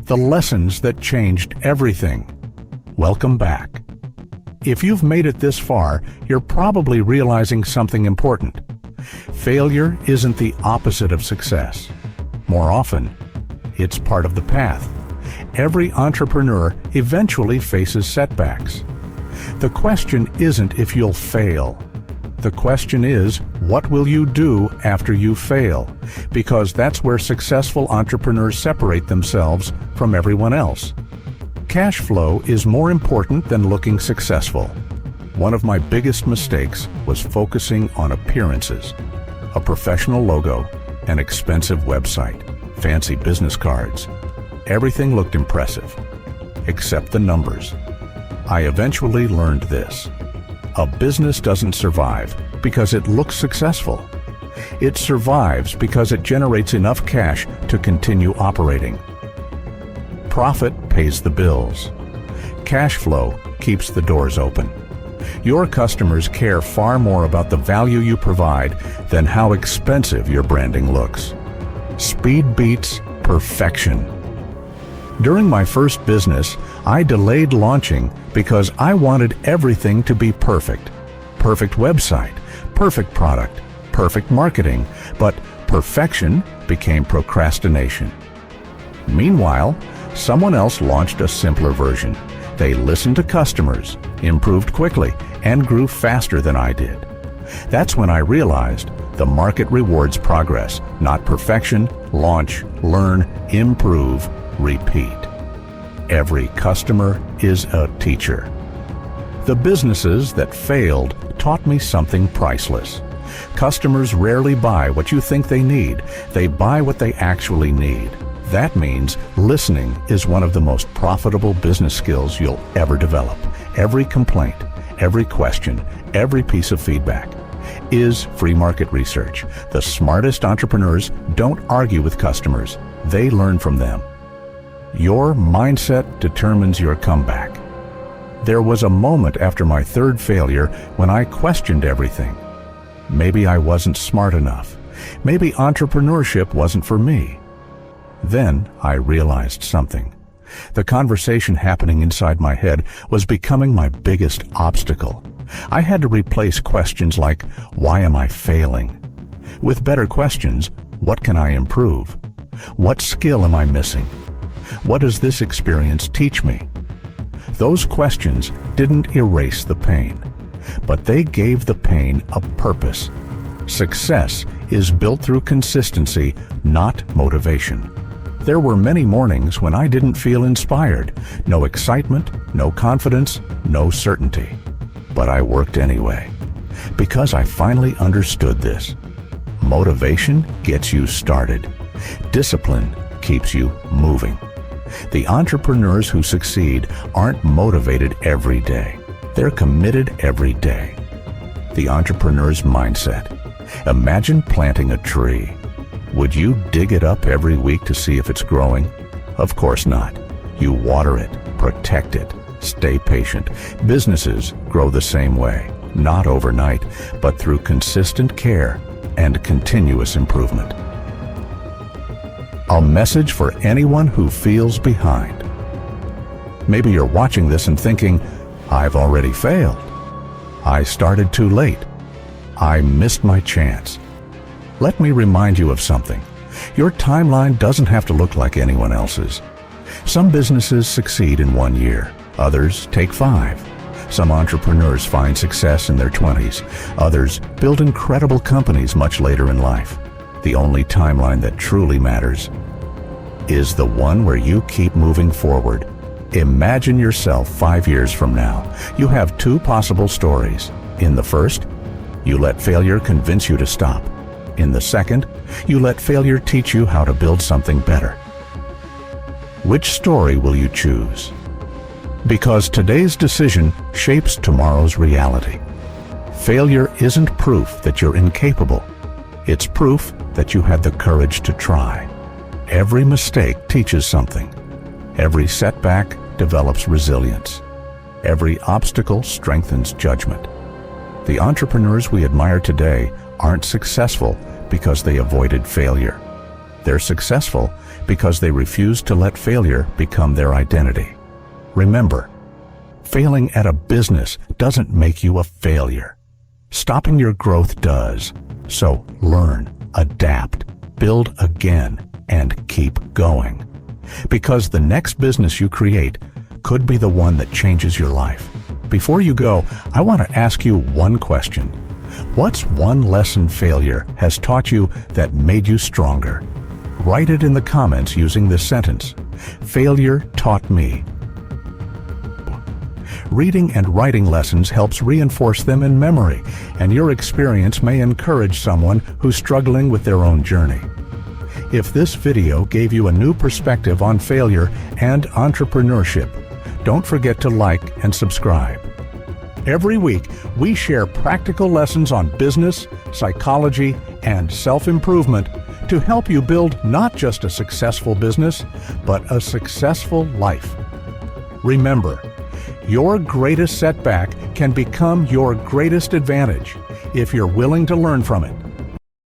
The lessons that changed everything. Welcome back. If you've made it this far, you're probably realizing something important. Failure isn't the opposite of success. More often, it's part of the path. Every entrepreneur eventually faces setbacks. The question isn't if you'll fail. The question is, what will you do after you fail? Because that's where successful entrepreneurs separate themselves from everyone else. Cash flow is more important than looking successful. One of my biggest mistakes was focusing on appearances. A professional logo, an expensive website, fancy business cards. Everything looked impressive, except the numbers. I eventually learned this. A business doesn't survive because it looks successful. It survives because it generates enough cash to continue operating. Profit pays the bills. Cash flow keeps the doors open. Your customers care far more about the value you provide than how expensive your branding looks. Speed beats perfection. During my first business, I delayed launching because I wanted everything to be perfect. Perfect website, perfect product, perfect marketing, but perfection became procrastination. Meanwhile, someone else launched a simpler version. They listened to customers, improved quickly, and grew faster than I did. That's when I realized the market rewards progress, not perfection. Launch, learn, improve, repeat. Every customer is a teacher. The businesses that failed taught me something priceless. Customers rarely buy what you think they need. They buy what they actually need. That means listening is one of the most profitable business skills you'll ever develop. Every complaint, every question, every piece of feedback is free market research. The smartest entrepreneurs don't argue with customers. They learn from them. Your mindset determines your comeback. There was a moment after my third failure when I questioned everything. Maybe I wasn't smart enough. Maybe entrepreneurship wasn't for me. Then I realized something. The conversation happening inside my head was becoming my biggest obstacle. I had to replace questions like, why am I failing? With better questions, what can I improve? What skill am I missing? What does this experience teach me? Those questions didn't erase the pain, but they gave the pain a purpose. Success is built through consistency, not motivation. There were many mornings when I didn't feel inspired. No excitement, no confidence, no certainty. But I worked anyway, because I finally understood this. Motivation gets you started. Discipline keeps you moving. The entrepreneurs who succeed aren't motivated every day. They're committed every day. The entrepreneur's mindset. Imagine planting a tree. Would you dig it up every week to see if it's growing? Of course not. You water it, protect it, stay patient. Businesses grow the same way, not overnight, but through consistent care and continuous improvement. A message for anyone who feels behind. Maybe you're watching this and thinking, I've already failed. I started too late. I missed my chance. Let me remind you of something. Your timeline doesn't have to look like anyone else's. Some businesses succeed in 1 year. Others take 5. Some entrepreneurs find success in their 20s. Others build incredible companies much later in life. The only timeline that truly matters is the one where you keep moving forward. Imagine yourself 5 years from now. You have 2 possible stories. In the first, you let failure convince you to stop. In the second, you let failure teach you how to build something better. Which story will you choose? Because today's decision shapes tomorrow's reality. Failure isn't proof that you're incapable. It's proof that you had the courage to try. Every mistake teaches something. Every setback develops resilience. Every obstacle strengthens judgment. The entrepreneurs we admire today aren't successful because they avoided failure. They're successful because they refuse to let failure become their identity. Remember, failing at a business doesn't make you a failure. Stopping your growth does. So learn, adapt, build again, and keep going. Because the next business you create could be the one that changes your life. Before you go, I want to ask you one question. What's one lesson failure has taught you that made you stronger? Write it in the comments using this sentence. Failure taught me. Reading and writing lessons helps reinforce them in memory, and your experience may encourage someone who's struggling with their own journey. If this video gave you a new perspective on failure and entrepreneurship, don't forget to like and subscribe. Every week, we share practical lessons on business, psychology, and self-improvement to help you build not just a successful business, but a successful life. Remember, your greatest setback can become your greatest advantage if you're willing to learn from it.